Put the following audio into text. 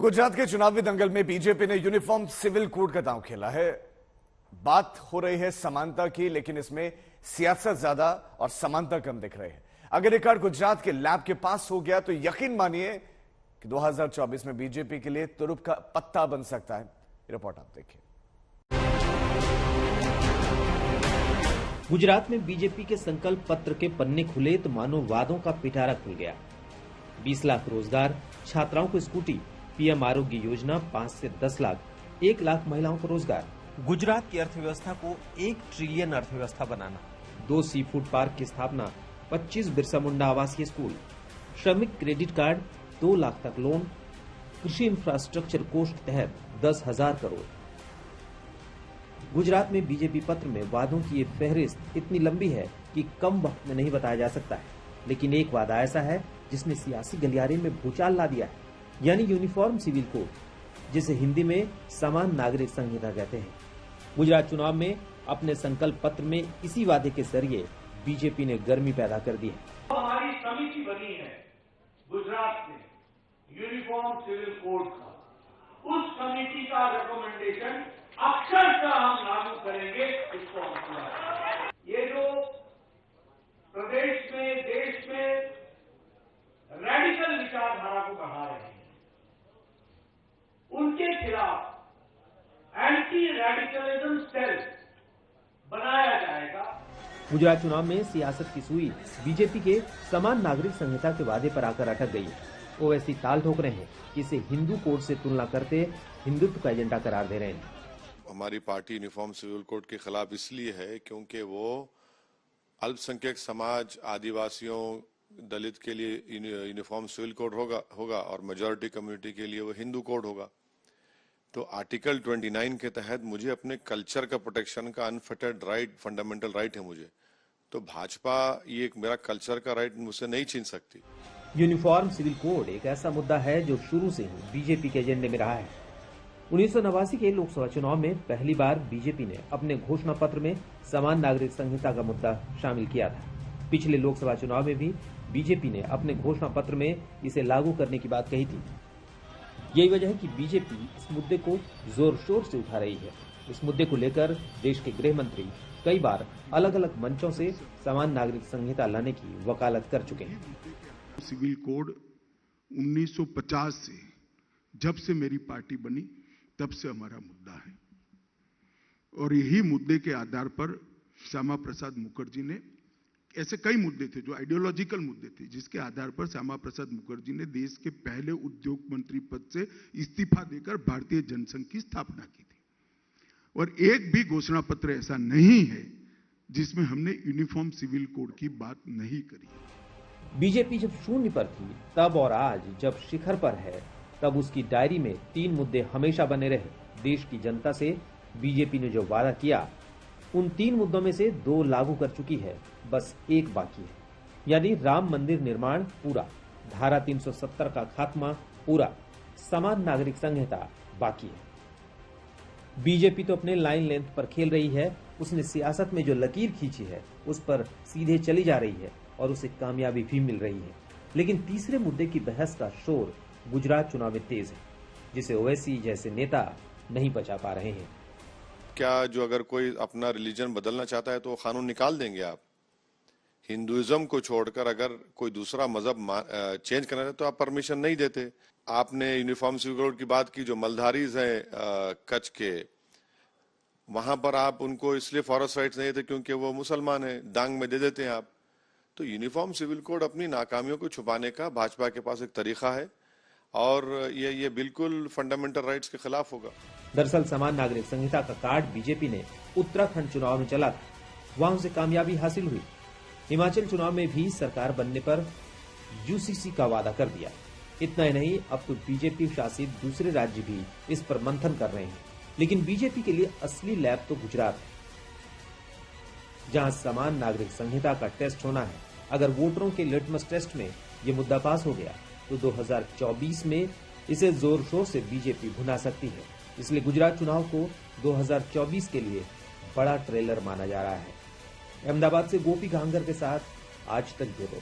गुजरात के चुनावी दंगल में बीजेपी ने यूनिफॉर्म सिविल कोड का दांव खेला है। बात हो रही है समानता की, लेकिन इसमें सियासत ज्यादा और समानता कम दिख रही है। अगर ये कार्ड गुजरात के लैब के पास हो गया तो यकीन मानिए कि 2024 में बीजेपी के लिए तुरुप का पत्ता बन सकता है। रिपोर्ट आप देखिए। गुजरात में बीजेपी के संकल्प पत्र के पन्ने खुले तो मानो वादों का पिटारा खुल गया। 20 लाख रोजगार, छात्राओं को स्कूटी, पीएम आरोग्य योजना, 5 से 10 लाख, 1 लाख महिलाओं को रोजगार। गुजरात की अर्थव्यवस्था को 1 ट्रिलियन अर्थव्यवस्था बनाना। 2 सी फूड पार्क की स्थापना, 25 बिरसा मुंडा आवासीय स्कूल, श्रमिक क्रेडिट कार्ड, 2 लाख तक लोन, कृषि इंफ्रास्ट्रक्चर कोष के तहत 10,000 करोड़। गुजरात में बीजेपी पत्र में वादों की ये फहरिस्त इतनी लंबी है कि कम वक्त में नहीं बताया जा सकता है, लेकिन एक वादा ऐसा है जिसने सियासी गलियारे में भूचाल ला दिया है, यानी यूनिफॉर्म सिविल कोड, जिसे हिंदी में समान नागरिक संहिता कहते हैं। गुजरात चुनाव में अपने संकल्प पत्र में इसी वादे के जरिए बीजेपी ने गर्मी पैदा कर दी है। हमारी समिति बनी है गुजरात में यूनिफॉर्म सिविल कोड का, उस समिति का रिकमेंडेशन अक्षरशः हम लागू करेंगे। इसको ये जो प्रदेश में, देश में रेडिकल विचारधारा को बढ़ा रहे हैं, उनके खिलाफ एंटी रेडिकलिज्म सेल बनाया जाएगा। गुजरात चुनाव में सियासत की सुई बीजेपी के समान नागरिक संहिता के वादे पर आकर अटक गई है। ओवैसी ताल ठोक रहे हैं कि इसे हिंदू कोड से तुलना करते हिंदुत्व का एजेंडा करार दे रहे हैं। हमारी पार्टी यूनिफॉर्म सिविल कोड के खिलाफ इसलिए है क्योंकि वो अल्पसंख्यक समाज, आदिवासियों, दलित के लिए यूनिफॉर्म सिविल कोड होगा और मेजॉरिटी कम्युनिटी के लिए वो हिंदू कोड होगा। तो आर्टिकल 29 के तहत मुझे अपने कल्चर का प्रोटेक्शन का अनफिटेड राइट, फंडामेंटल राइट है मुझे। तो भाजपा ये मेरा कल्चर का राइट मुझसे नहीं छीन सकती। यूनिफॉर्म सिविल कोड एक ऐसा मुद्दा है जो शुरू से ही बीजेपी के एजेंडे में रहा है। 1989 के लोकसभा चुनाव में पहली बार बीजेपी ने अपने घोषणा पत्र में समान नागरिक संहिता का मुद्दा शामिल किया था। पिछले लोकसभा चुनाव में भी बीजेपी ने अपने घोषणा पत्र में इसे लागू करने की बात कही थी। यही वजह है कि बीजेपी इस मुद्दे को जोर शोर से उठा रही है। इस मुद्दे को लेकर देश के गृह मंत्री कई बार अलग अलग मंचों से समान नागरिक संहिता लाने की वकालत कर चुके हैं। सिविल कोड 1950 से, जब से मेरी पार्टी बनी तब से हमारा मुद्दा है, और यही मुद्दे के आधार पर श्यामा प्रसाद मुखर्जी ने, ऐसे कई मुद्दे थे जो आइडियोलॉजिकल मुद्दे थे, जिसके आधार पर श्यामा प्रसाद मुखर्जी ने देश के पहले उद्योग मंत्री पद से इस्तीफा देकर भारतीय जनसंघ की स्थापना की थी। और एक भी घोषणा पत्र ऐसा नहीं है जिसमें हमने यूनिफॉर्म सिविल कोड की बात नहीं करी। बीजेपी जब शून्य पर थी तब और आज जब शिखर पर है तब उसकी डायरी में 3 मुद्दे हमेशा बने रहे। देश की जनता से बीजेपी ने जो वादा किया, उन 3 मुद्दों में से 2 लागू कर चुकी है, बस एक बाकी है, यानी राम मंदिर निर्माण पूरा, धारा 370 का खात्मा पूरा, समान नागरिक संहिता बाकी है। बीजेपी तो अपने लाइन लेंथ पर खेल रही है। उसने सियासत में जो लकीर खींची है उस पर सीधे चली जा रही है और उसे कामयाबी भी मिल रही है। लेकिन तीसरे मुद्दे की बहस का शोर गुजरात चुनाव में तेज है, जिसे ओवैसी जैसे नेता नहीं बचा पा रहे हैं। क्या जो अगर कोई अपना रिलीजन बदलना चाहता है तो कानून निकाल देंगे आप? हिंदुइज्म को छोड़कर अगर कोई दूसरा मजहब चेंज करना है तो आप परमिशन नहीं देते। आपने यूनिफॉर्म सिविल कोड की बात की, जो मलधारीज हैं कच्छ के, वहां पर आप उनको इसलिए फॉरेस्ट राइट्स नहीं देते क्योंकि वो मुसलमान है, दांग में दे देते हैं आप। तो यूनिफॉर्म सिविल कोड अपनी नाकामियों को छुपाने का भाजपा के पास एक तरीका है और ये बिल्कुल फंडामेंटल राइट्स के खिलाफ होगा। दरअसल समान नागरिक संहिता का कार्ड बीजेपी ने उत्तराखंड चुनाव में चला था, वहां उसे कामयाबी हासिल हुई। हिमाचल चुनाव में भी सरकार बनने पर यूसीसी का वादा कर दिया। इतना ही नहीं, अब तो बीजेपी शासित दूसरे राज्य भी इस पर मंथन कर रहे हैं। लेकिन बीजेपी के लिए असली लैब तो गुजरात है, जहां समान नागरिक संहिता का टेस्ट होना है। अगर वोटरों के लिटमस टेस्ट में ये मुद्दा पास हो गया तो 2024 में इसे जोर शोर से बीजेपी भुना सकती है। इसलिए गुजरात चुनाव को 2024 के लिए बड़ा ट्रेलर माना जा रहा है। अहमदाबाद से गोपी घांगर के साथ आज तक ब्यूरो।